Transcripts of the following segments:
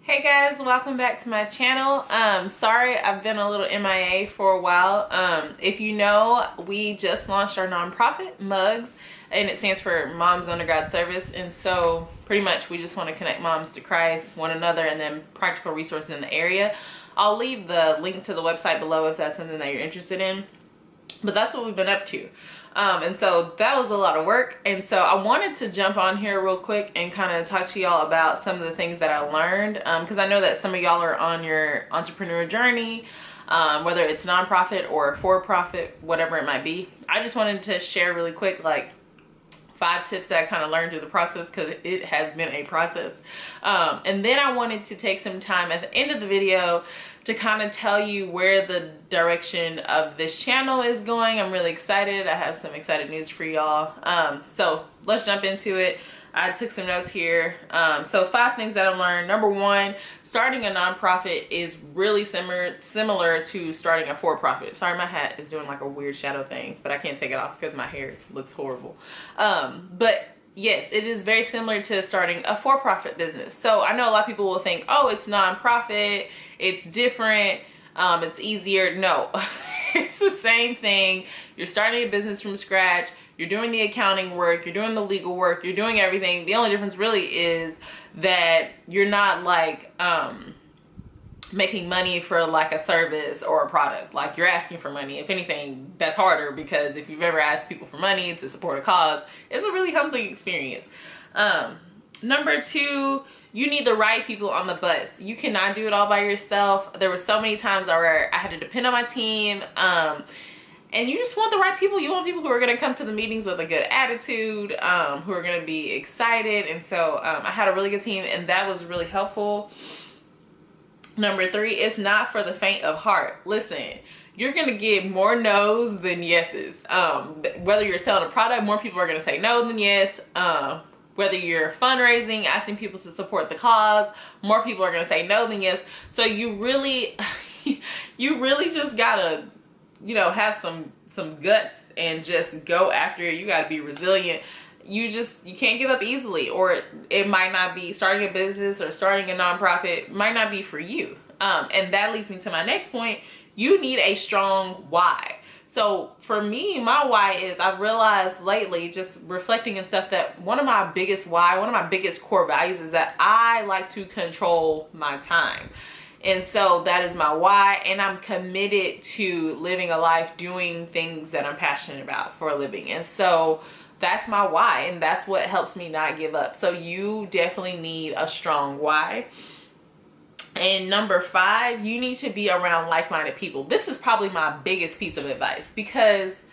Hey guys, welcome back to my channel. Sorry I've been a little MIA for a while. If you know, we just launched our nonprofit, MUGS, and it stands for Moms Under God's Service. And so pretty much we just want to connect moms to Christ, one another, and then practical resources in the area. I'll leave the link to the website below if that's something that you're interested in. But that's what we've been up to. And so that was a lot of work. And so I wanted to jump on here real quick and kind of talk to y'all about some of the things that I learned. Because I know that some of y'all are on your entrepreneur journey, whether it's nonprofit or for-profit, whatever it might be. I just wanted to share really quick, like 5 tips that I kind of learned through the process, because it has been a process. And then I wanted to take some time at the end of the video to kind of tell you where the direction of this channel is going. I'm really excited. I have some excited news for y'all. So let's jump into it. I took some notes here. So 5 things that I learned. Number 1, starting a nonprofit is really similar to starting a for-profit. Sorry, my hat is doing like a weird shadow thing, but I can't take it off because my hair looks horrible. But yes, it is very similar to starting a for-profit business. So I know a lot of people will think, oh, it's nonprofit, it's different, it's easier. No, it's the same thing. You're starting a business from scratch. You're doing the accounting work, you're doing the legal work, you're doing everything. The only difference really is that you're not like making money for like a service or a product. Like, you're asking for money. If anything, that's harder, because if you've ever asked people for money to support a cause, it's a really humbling experience. Number 2, you need the right people on the bus. You cannot do it all by yourself. There were so many times where I had to depend on my team. And you just want the right people. You want people who are going to come to the meetings with a good attitude, who are going to be excited. And so I had a really good team, and that was really helpful. Number 3, it's not for the faint of heart. Listen, you're going to get more no's than yeses. Whether you're selling a product, more people are going to say no than yes. Whether you're fundraising, asking people to support the cause, more people are going to say no than yes. So you really, you really just got to, you know, have some guts and just go after it. You got to be resilient. You can't give up easily, or it might not be, starting a business or starting a nonprofit might not be for you. And that leads me to my next point. You need a strong why. So for me, my why is, I've realized lately, just reflecting and stuff, that one of my biggest core values is that I like to control my time. And so that is my why, and I'm committed to living a life doing things that I'm passionate about for a living. And so that's my why, and that's what helps me not give up. So you definitely need a strong why. And number 5, you need to be around like-minded people. This is probably my biggest piece of advice, because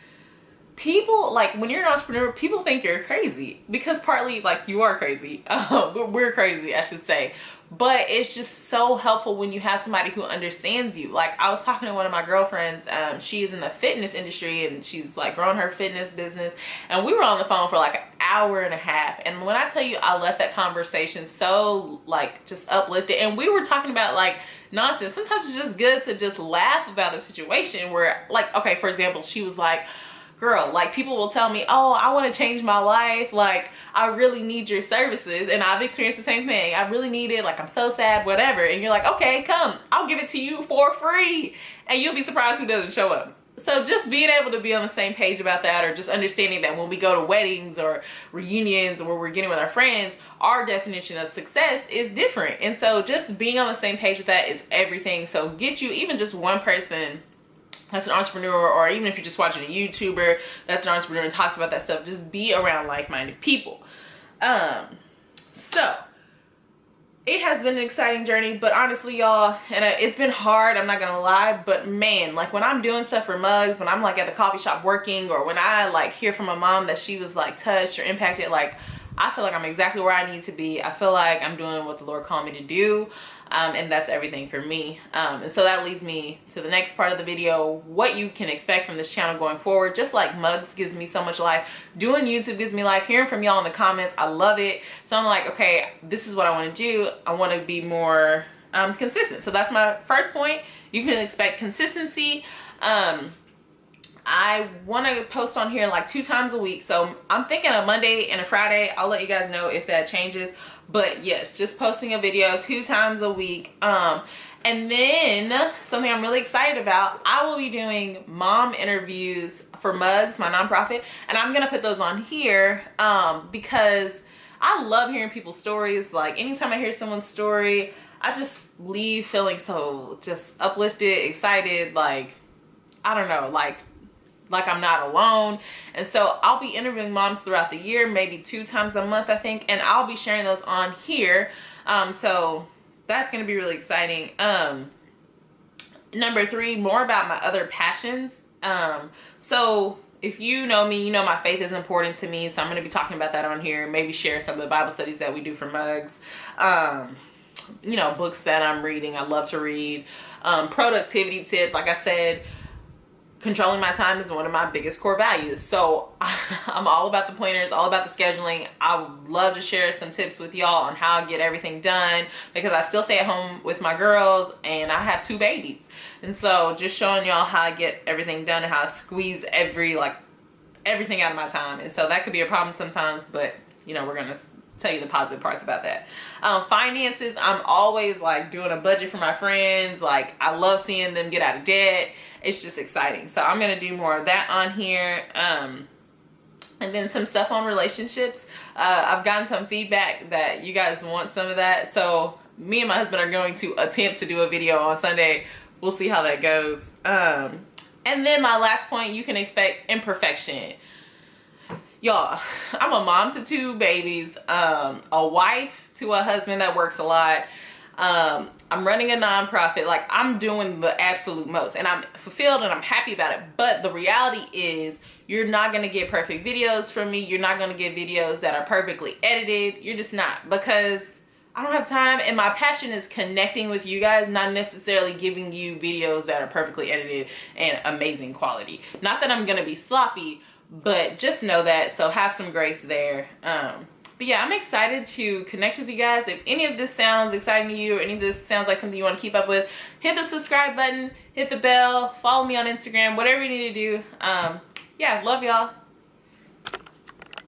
people, like, when you're an entrepreneur, people think you're crazy, because partly, like, you are crazy. We're crazy, I should say. But it's just so helpful when you have somebody who understands you. Like, I was talking to one of my girlfriends. She is in the fitness industry, and she's like grown her fitness business. And we were on the phone for like an hour and a half. And when I tell you, I left that conversation so like just uplifted. And we were talking about like nonsense. Sometimes it's just good to just laugh about a situation where, like, okay, for example, she was like, girl, like, people will tell me, oh, I want to change my life, like, I really need your services, and I've experienced the same thing. I really need it, like, I'm so sad, whatever. And you're like, okay, come, I'll give it to you for free. And you'll be surprised who doesn't show up. So just being able to be on the same page about that, or just understanding that when we go to weddings or reunions or we're getting with our friends, our definition of success is different. And so just being on the same page with that is everything. So get you even just one person that's an entrepreneur, or even if you're just watching a YouTuber that's an entrepreneur and talks about that stuff, just be around like-minded people. So it has been an exciting journey, but honestly, y'all, and it's been hard, I'm not gonna lie, but man, like, when I'm doing stuff for MUGS, when I'm like at the coffee shop working, or when I like hear from my mom that she was like touched or impacted, like, I feel like I'm exactly where I need to be. I feel like I'm doing what the Lord called me to do. And that's everything for me. And so that leads me to the next part of the video, what you can expect from this channel going forward. Just like MUGS gives me so much life, doing YouTube gives me life. Hearing from y'all in the comments, I love it. So I'm like, okay, this is what I want to do. I want to be more consistent. So that's my first point. You can expect consistency. I want to post on here like 2 times a week. So I'm thinking a Monday and a Friday. I'll let you guys know if that changes. But yes, just posting a video 2 times a week. And then something I'm really excited about, I will be doing mom interviews for Mugs, my nonprofit. And I'm going to put those on here because I love hearing people's stories. Like anytime I hear someone's story, I just leave feeling so just uplifted, excited, like, I don't know, like I'm not alone. And so I'll be interviewing moms throughout the year, maybe 2 times a month, I think. And I'll be sharing those on here. So that's going to be really exciting. Number 3, more about my other passions. So if you know me, you know my faith is important to me. So I'm going to be talking about that on here. Maybe share some of the Bible studies that we do for Mugs. You know, books that I'm reading. I love to read. Productivity tips. Like I said, controlling my time is one of my biggest core values. So I'm all about the pointers, all about the scheduling. I would love to share some tips with y'all on how I get everything done, because I still stay at home with my girls and I have 2 babies. And so just showing y'all how I get everything done and how I squeeze everything out of my time. And so that could be a problem sometimes, but you know, we're going to tell you the positive parts about that. Finances, I'm always like doing a budget for my friends. Like I love seeing them get out of debt. It's just exciting. So I'm going to do more of that on here. And then some stuff on relationships. I've gotten some feedback that you guys want some of that. So me and my husband are going to attempt to do a video on Sunday. We'll see how that goes. And then my last point, you can expect imperfection. Y'all, I'm a mom to 2 babies, a wife to a husband that works a lot. I'm running a nonprofit. Like I'm doing the absolute most and I'm fulfilled and I'm happy about it. But the reality is you're not going to get perfect videos from me. You're not going to get videos that are perfectly edited. You're just not, because I don't have time, and my passion is connecting with you guys, not necessarily giving you videos that are perfectly edited and amazing quality. Not that I'm going to be sloppy, but just know that. So have some grace there. But yeah, I'm excited to connect with you guys. If any of this sounds exciting to you, or any of this sounds like something you want to keep up with, hit the subscribe button, hit the bell, follow me on Instagram, whatever you need to do. Yeah, love y'all.